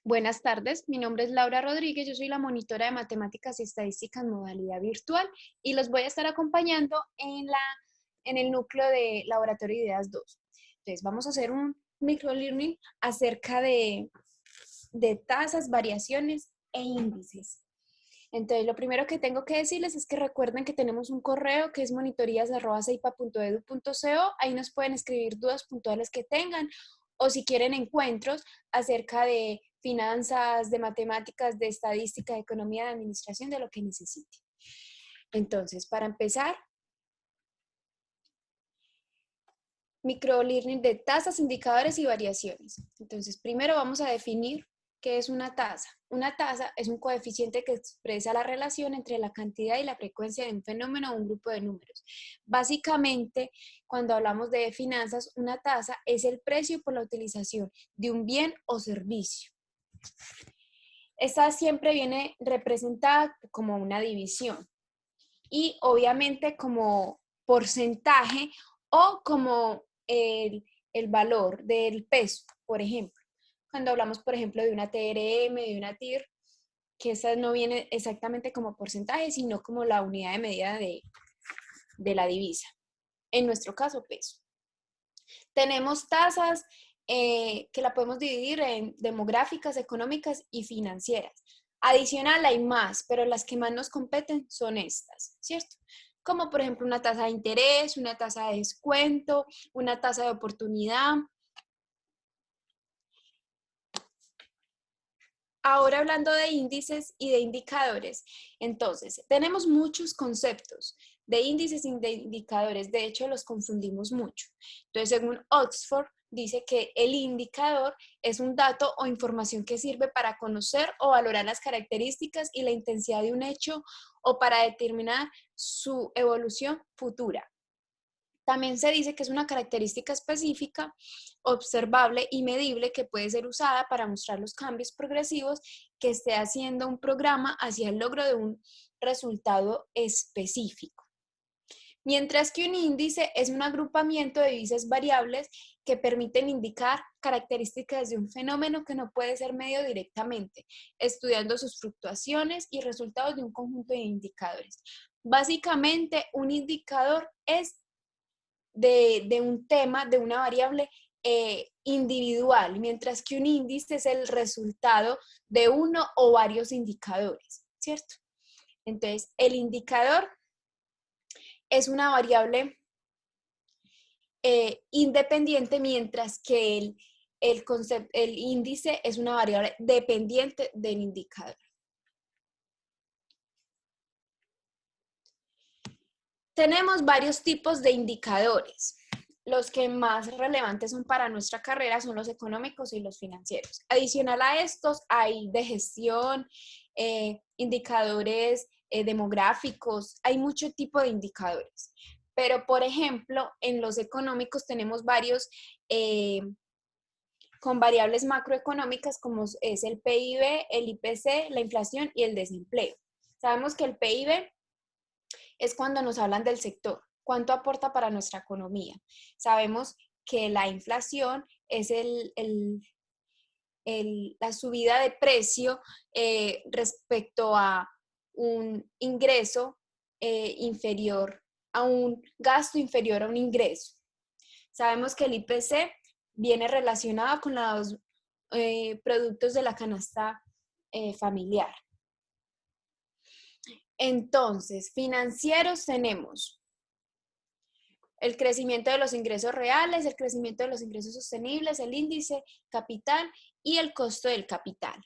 Buenas tardes, mi nombre es Laura Rodríguez, yo soy la monitora de matemáticas y estadísticas en modalidad virtual y los voy a estar acompañando en el núcleo de Laboratorio de Ideas 2. Entonces, vamos a hacer un microlearning acerca de tasas, variaciones e índices. Entonces, lo primero que tengo que decirles es que recuerden que tenemos un correo que es monitorías@ceipa.edu.co. Ahí nos pueden escribir dudas puntuales que tengan o si quieren encuentros acerca de finanzas, de matemáticas, de estadística, de economía, de administración, de lo que necesiten. Entonces, para empezar, microlearning de tasas, indicadores y variaciones. Entonces, primero vamos a definir qué es una tasa. Una tasa es un coeficiente que expresa la relación entre la cantidad y la frecuencia de un fenómeno o un grupo de números. Básicamente, cuando hablamos de finanzas, una tasa es el precio por la utilización de un bien o servicio. Esta siempre viene representada como una división y obviamente como porcentaje o como el valor del peso, por ejemplo. Cuando hablamos, por ejemplo, de una TRM, de una TIR, que esa no viene exactamente como porcentaje, sino como la unidad de medida de la divisa. En nuestro caso, peso. Tenemos tasas que la podemos dividir en demográficas, económicas y financieras. Adicional hay más, pero las que más nos competen son estas, ¿cierto? Como por ejemplo una tasa de interés, una tasa de descuento, una tasa de oportunidad. Ahora hablando de índices y de indicadores, entonces tenemos muchos conceptos de índices y de indicadores, de hecho los confundimos mucho. Entonces, según Oxford, dice que el indicador es un dato o información que sirve para conocer o valorar las características y la intensidad de un hecho o para determinar su evolución futura. También se dice que es una característica específica, observable y medible que puede ser usada para mostrar los cambios progresivos que esté haciendo un programa hacia el logro de un resultado específico. Mientras que un índice es un agrupamiento de divisas variables que permiten indicar características de un fenómeno que no puede ser medido directamente, estudiando sus fluctuaciones y resultados de un conjunto de indicadores. Básicamente, un indicador es de un tema, de una variable individual, mientras que un índice es el resultado de uno o varios indicadores, ¿cierto? Entonces, el indicador es una variable independiente, mientras que el índice es una variable dependiente del indicador. Tenemos varios tipos de indicadores. Los que más relevantes son para nuestra carrera son los económicos y los financieros. Adicional a estos hay de gestión, indicadores demográficos, hay mucho tipo de indicadores. Pero, por ejemplo, en los económicos tenemos varios con variables macroeconómicas como es el PIB, el IPC, la inflación y el desempleo. Sabemos que el PIB es cuando nos hablan del sector, cuánto aporta para nuestra economía. Sabemos que la inflación es la subida de precio respecto a un ingreso inferior, a un gasto inferior a un ingreso. Sabemos que el IPC viene relacionado con los productos de la canasta familiar. Entonces, financieros tenemos el crecimiento de los ingresos reales, el crecimiento de los ingresos sostenibles, el índice, capital y el costo del capital.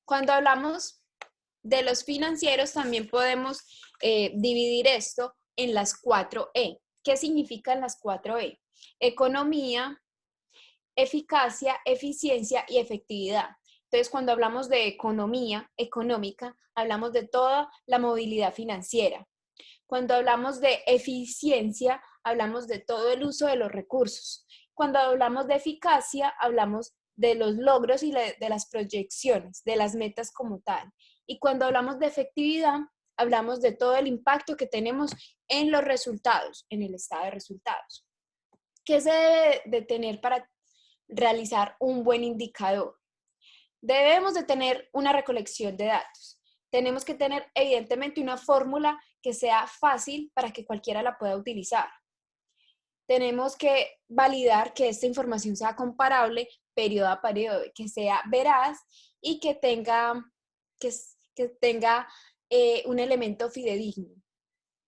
Cuando hablamos de los financieros, también podemos dividir esto en las 4E. ¿Qué significan las 4E? Economía, eficacia, eficiencia y efectividad. Entonces, cuando hablamos de economía económica, hablamos de toda la movilidad financiera. Cuando hablamos de eficiencia, hablamos de todo el uso de los recursos. Cuando hablamos de eficacia, hablamos de los logros y de las proyecciones, de las metas como tal. Y cuando hablamos de efectividad, hablamos de todo el impacto que tenemos en los resultados, en el estado de resultados. ¿Qué se debe de tener para realizar un buen indicador. Debemos de tener una recolección de datos. Tenemos que tener evidentemente una fórmula que sea fácil para que cualquiera la pueda utilizar. Tenemos que validar que esta información sea comparable periodo a periodo, que sea veraz y que tenga un elemento fidedigno,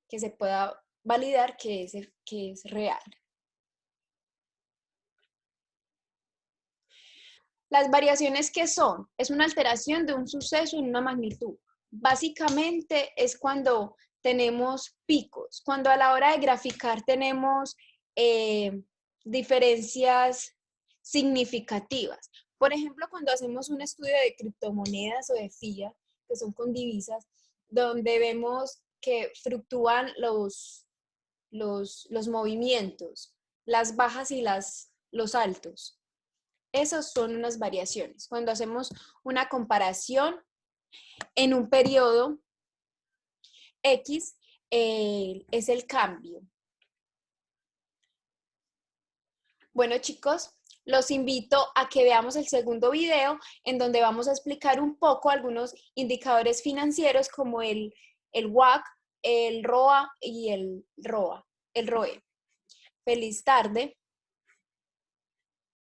que se pueda validar que es real. Las variaciones, ¿qué son? Es una alteración de un suceso en una magnitud. Básicamente es cuando tenemos picos, cuando a la hora de graficar tenemos diferencias significativas. Por ejemplo, cuando hacemos un estudio de criptomonedas o de fiat, que son con divisas, donde vemos que fluctúan los movimientos, las bajas y los altos. Esas son unas variaciones. Cuando hacemos una comparación en un periodo X, es el cambio. Bueno, chicos, los invito a que veamos el segundo video en donde vamos a explicar un poco algunos indicadores financieros como el WACC, el ROA y el ROE. Feliz tarde.